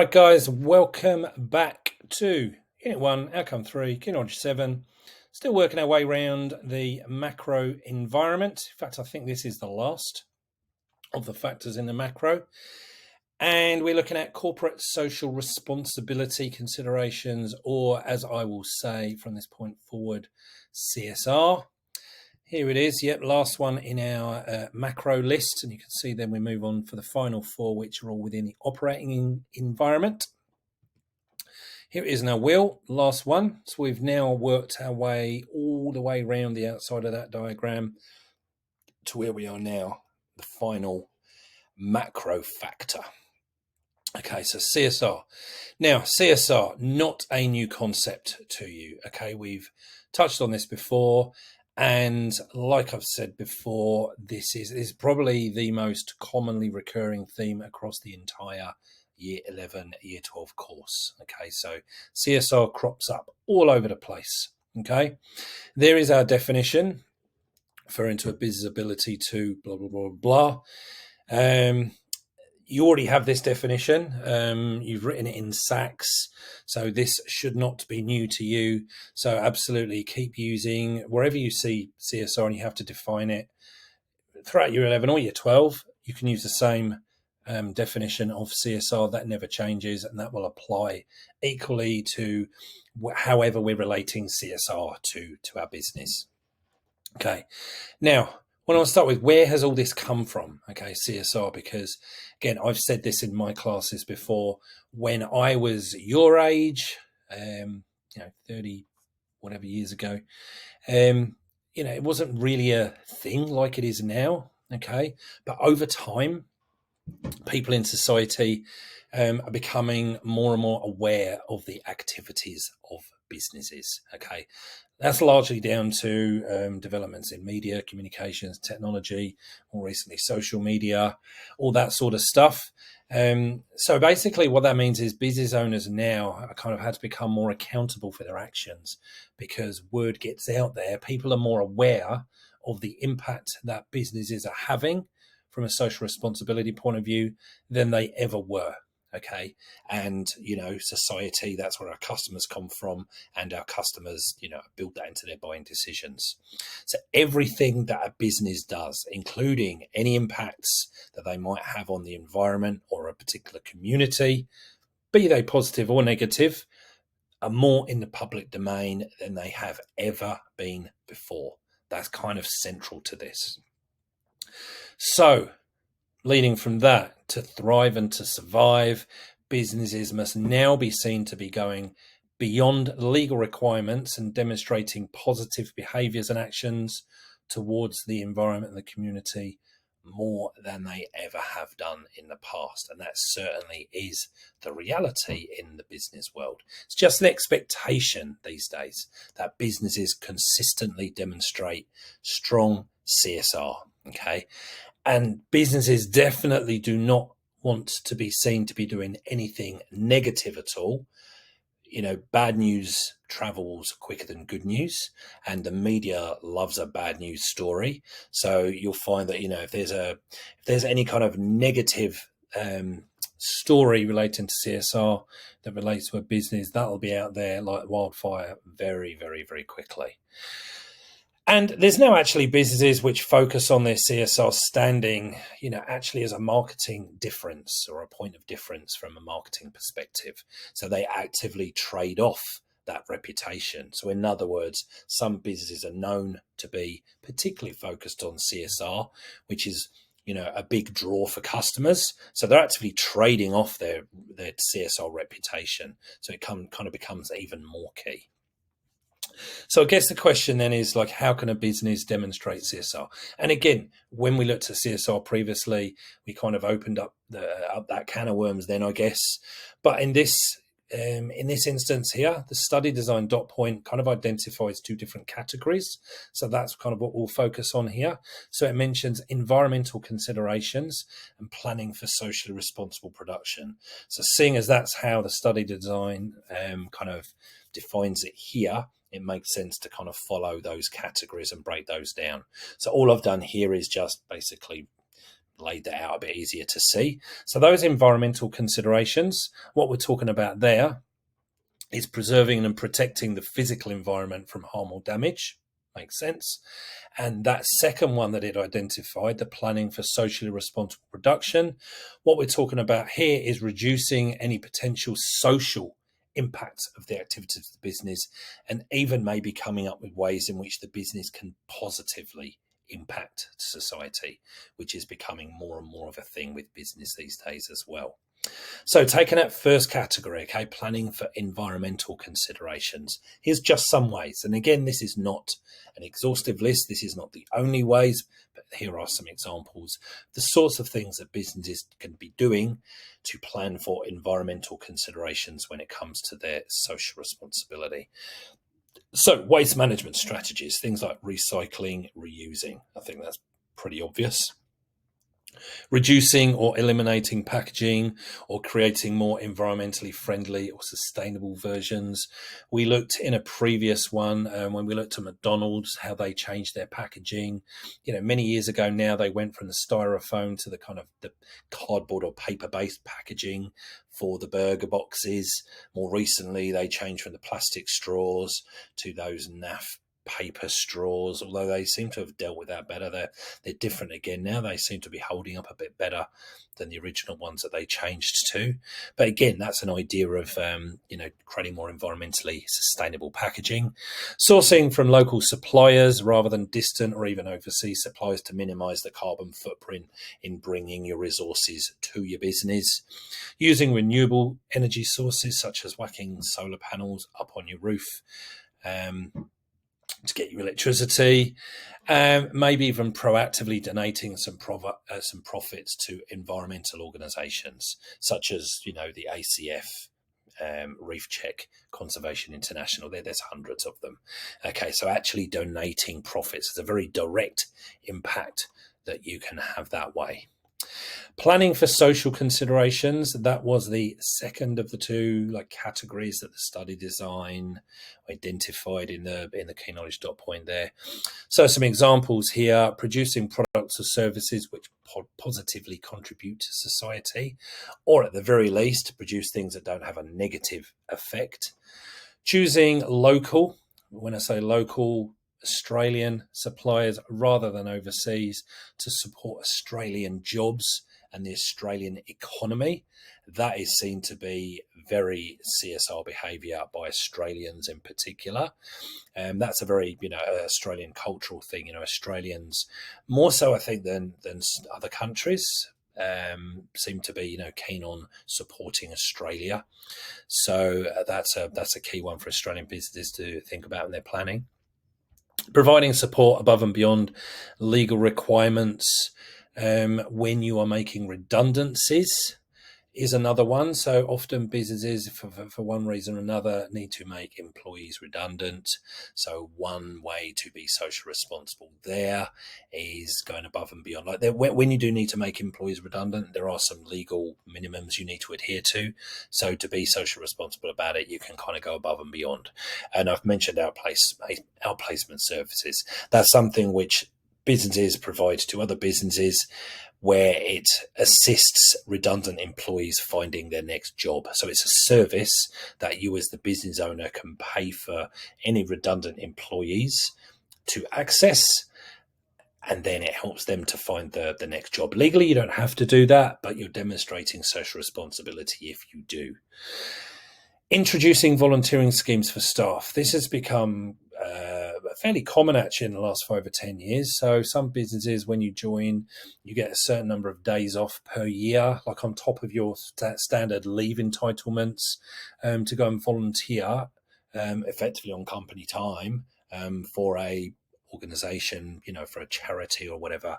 right, guys, welcome back to Unit 1, Outcome 3, Key Knowledge 7. Still working our way around the macro environment. In fact, I think this is the last of the factors in the macro. And we're looking at corporate social responsibility considerations, or as I will say from this point forward, CSR. Here it is, yep, last one in our macro list. And you can see then we move on for the final four, which are all within the operating environment. Here it is now, Will, last one. So we've now worked our way all the way around the outside of that diagram to where we are now, the final macro factor. Okay, so CSR. Now, CSR, not a new concept to you. Okay, we've touched on this before. And like I've said before, this is probably the most commonly recurring theme across the entire Year 11, Year 12 course. Okay, so CSR crops up all over the place. Okay, there is our definition, referring to a business ability to blah, blah, blah, blah. You already have this definition. You've written it in Sachs, so this should not be new to you. So absolutely keep using wherever you see CSR and you have to define it. Throughout Year 11 or Year 12, you can use the same definition of CSR. That never changes, and that will apply equally to however we're relating CSR to our business. Okay, now I want to start with, where has all this come from? Okay, CSR, because again, I've said this in my classes before. When I was your age, 30 whatever years ago, it wasn't really a thing like it is now. Okay, but over time, people in society are becoming more and more aware of the activities of businesses. Okay, that's largely down to developments in media, communications, technology, more recently social media, all that sort of stuff. So basically what that means is business owners now are kind of had to become more accountable for their actions, because word gets out there. People are more aware of the impact that businesses are having from a social responsibility point of view than they ever were. Okay. And, society, that's where our customers come from, and our customers, build that into their buying decisions. So everything that a business does, including any impacts that they might have on the environment or a particular community, be they positive or negative, are more in the public domain than they have ever been before. That's kind of central to this. So, leading from that, to thrive and to survive, businesses must now be seen to be going beyond legal requirements and demonstrating positive behaviours and actions towards the environment and the community more than they ever have done in the past. And that certainly is the reality in the business world. It's just an expectation these days that businesses consistently demonstrate strong CSR. Okay. And businesses definitely do not want to be seen to be doing anything negative at all. Bad news travels quicker than good news, and the media loves a bad news story. So you'll find that, if there's any kind of negative story relating to CSR that relates to a business, that'll be out there like wildfire very, very, very quickly. And there's now actually businesses which focus on their CSR standing, actually as a marketing difference or a point of difference from a marketing perspective. So they actively trade off that reputation. So in other words, some businesses are known to be particularly focused on CSR, which is, a big draw for customers. So they're actively trading off their CSR reputation. So it kind of becomes even more key. So I guess the question then is, how can a business demonstrate CSR? And again, when we looked at CSR previously, we kind of opened up that can of worms then, I guess. But in this instance here, the study design dot point kind of identifies two different categories. So that's kind of what we'll focus on here. So it mentions environmental considerations and planning for socially responsible production. So seeing as that's how the study design kind of defines it here, it makes sense to kind of follow those categories and break those down. So all I've done here is just basically laid that out a bit easier to see. So those environmental considerations, what we're talking about there is preserving and protecting the physical environment from harm or damage. Makes sense. And that second one that it identified, the planning for socially responsible production, what we're talking about here is reducing any potential social impacts of the activities of the business, and even maybe coming up with ways in which the business can positively impact society, which is becoming more and more of a thing with business these days as well. So taking that first category, okay, planning for environmental considerations. Here's just some ways. And again, this is not an exhaustive list. This is not the only ways, but here are some examples. The sorts of things that businesses can be doing to plan for environmental considerations when it comes to their social responsibility. So waste management strategies, things like recycling, reusing. I think that's pretty obvious. Reducing or eliminating packaging, or creating more environmentally friendly or sustainable versions. We looked in a previous one when we looked at McDonald's, how they changed their packaging. Many years ago now, they went from the styrofoam to the kind of the cardboard or paper-based packaging for the burger boxes. More recently, they changed from the plastic straws to those naff paper straws, although they seem to have dealt with that better. They're different again now. They seem to be holding up a bit better than the original ones that they changed to. But again, that's an idea of creating more environmentally sustainable packaging. Sourcing from local suppliers rather than distant or even overseas suppliers to minimize the carbon footprint in bringing your resources to your business. Using renewable energy sources such as whacking solar panels up on your roof to get your electricity, maybe even proactively donating some profits to environmental organisations such as the ACF, Reef Check, Conservation International. There's hundreds of them. Okay, so actually donating profits is a very direct impact that you can have that way. Planning for social considerations, that was the second of the two categories that the study design identified in the key knowledge dot point there. So some examples here: producing products or services which positively contribute to society, or at the very least produce things that don't have a negative effect. Choosing local, when I say local, Australian suppliers rather than overseas to support Australian jobs and the Australian economy. That is seen to be very CSR behaviour by Australians in particular. That's a very Australian cultural thing. Australians more so I think than other countries seem to be keen on supporting Australia. So that's a key one for Australian businesses to think about in their planning. Providing support above and beyond legal requirements when you are making redundancies is another one. So often businesses, for one reason or another, need to make employees redundant. So one way to be socially responsible there is going above and beyond. When you do need to make employees redundant, there are some legal minimums you need to adhere to. So to be socially responsible about it, you can kind of go above and beyond. And I've mentioned outplacement services. That's something which businesses provide to other businesses, where it assists redundant employees finding their next job. So it's a service that you as the business owner can pay for any redundant employees to access, and then it helps them to find the next job. Legally, you don't have to do that, but you're demonstrating social responsibility if you do. Introducing volunteering schemes for staff. This has become fairly common actually in the last 5 or 10 years. So some businesses, when you join, you get a certain number of days off per year, like on top of your standard leave entitlements, to go and volunteer effectively on company time for a organisation, for a charity or whatever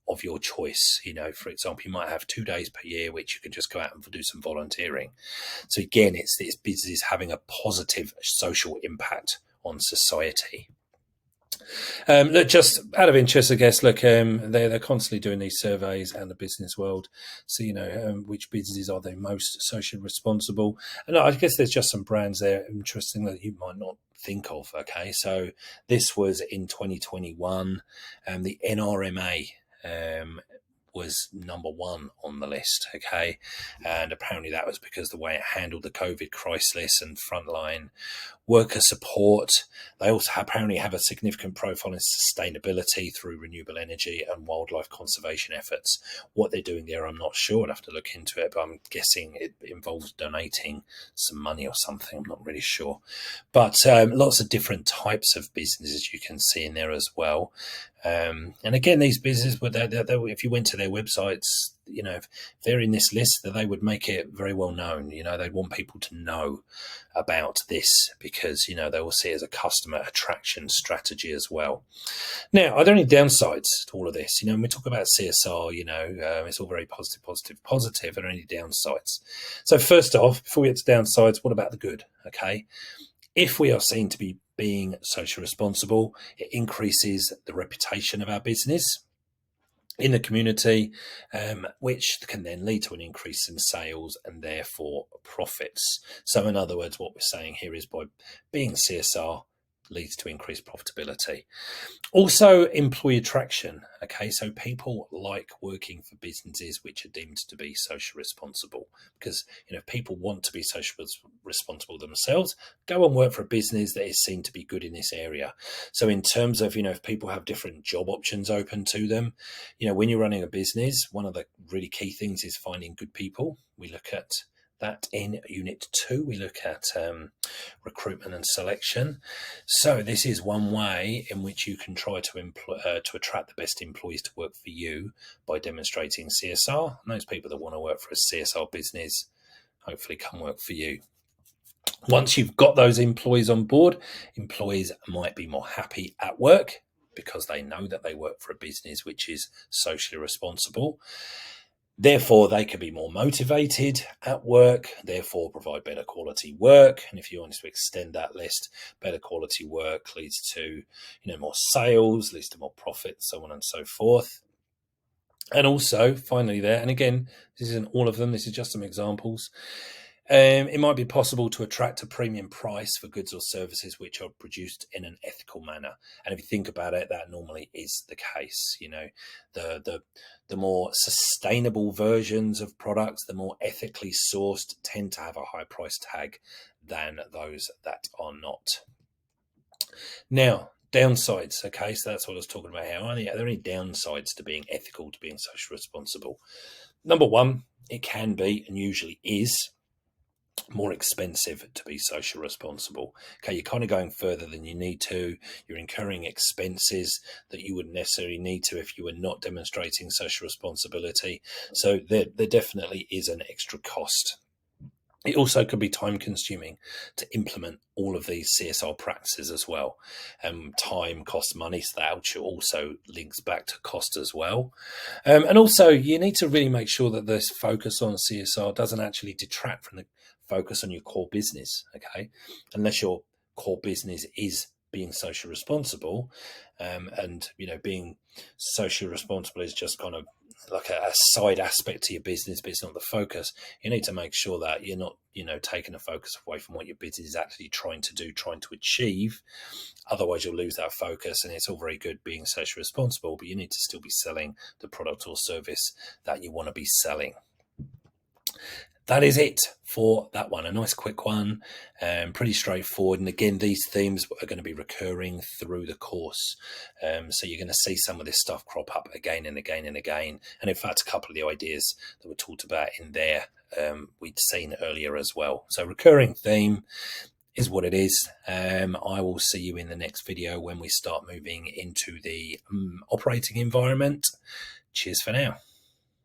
of your choice. For example, you might have 2 days per year which you can just go out and do some volunteering. So again, it's businesses having a positive social impact on society. Look, just out of interest, I guess, they're constantly doing these surveys out in the business world. So, which businesses are the most socially responsible? And I guess there's just some brands there, interesting, that you might not think of. Okay, so this was in 2021, the NRMA was number one on the list, okay? And apparently that was because the way it handled the COVID crisis and frontline worker support. They also apparently have a significant profile in sustainability through renewable energy and wildlife conservation efforts. What they're doing there, I'm not sure. I'd have to look into it, but I'm guessing it involves donating some money or something. I'm not really sure. But lots of different types of businesses you can see in there as well. And again, these businesses, if you went to their websites, if they're in this list, that they would make it very well known. They'd want people to know about this because, they will see it as a customer attraction strategy as well. Now, are there any downsides to all of this? When we talk about CSR, it's all very positive. Are there any downsides? So first off, before we get to downsides, what about the good? Okay. If we are seen to be being socially responsible, it increases the reputation of our business in the community, which can then lead to an increase in sales and therefore profits. So in other words, what we're saying here is by being CSR leads to increased profitability. Also, employee attraction. Okay, so people like working for businesses which are deemed to be socially responsible because, if people want to be socially responsible themselves, go and work for a business that is seen to be good in this area. So in terms of, if people have different job options open to them, when you're running a business, one of the really key things is finding good people. We look at that in Unit 2. We look at recruitment and selection. So this is one way in which you can try to attract the best employees to work for you by demonstrating CSR. And those people that want to work for a CSR business hopefully come work for you. Once you've got those employees on board, employees might be more happy at work because they know that they work for a business which is socially responsible. Therefore, they can be more motivated at work, therefore provide better quality work. And if you want to extend that list, better quality work leads to, more sales, leads to more profit, so on and so forth. And also, finally there, and again, this isn't all of them, this is just some examples. It might be possible to attract a premium price for goods or services which are produced in an ethical manner. And if you think about it, that normally is the case. The more sustainable versions of products, the more ethically sourced, tend to have a high price tag than those that are not. Now, downsides. Okay, so that's what I was talking about. Are there any downsides to being ethical, to being socially responsible? Number one, it can be, and usually is, more expensive to be socially responsible. Okay, you're kind of going further than you need to. You're incurring expenses that you wouldn't necessarily need to if you were not demonstrating social responsibility. So there definitely is an extra cost. It also could be time consuming to implement all of these CSR practices as well. Time costs money, so that also links back to cost as well. And also you need to really make sure that this focus on CSR doesn't actually detract from the focus on your core business, okay? Unless your core business is being socially responsible, and being socially responsible is just kind of like a side aspect to your business, but it's not the focus. You need to make sure that you're not, taking a focus away from what your business is actually trying to do, trying to achieve. Otherwise, you'll lose that focus, and it's all very good being socially responsible, but you need to still be selling the product or service that you want to be selling. That is it for that one. A nice quick one, pretty straightforward. And again, these themes are going to be recurring through the course. So you're going to see some of this stuff crop up again and again and again. And in fact, a couple of the ideas that were talked about in there, we'd seen earlier as well. So recurring theme is what it is. I will see you in the next video when we start moving into the operating environment. Cheers for now.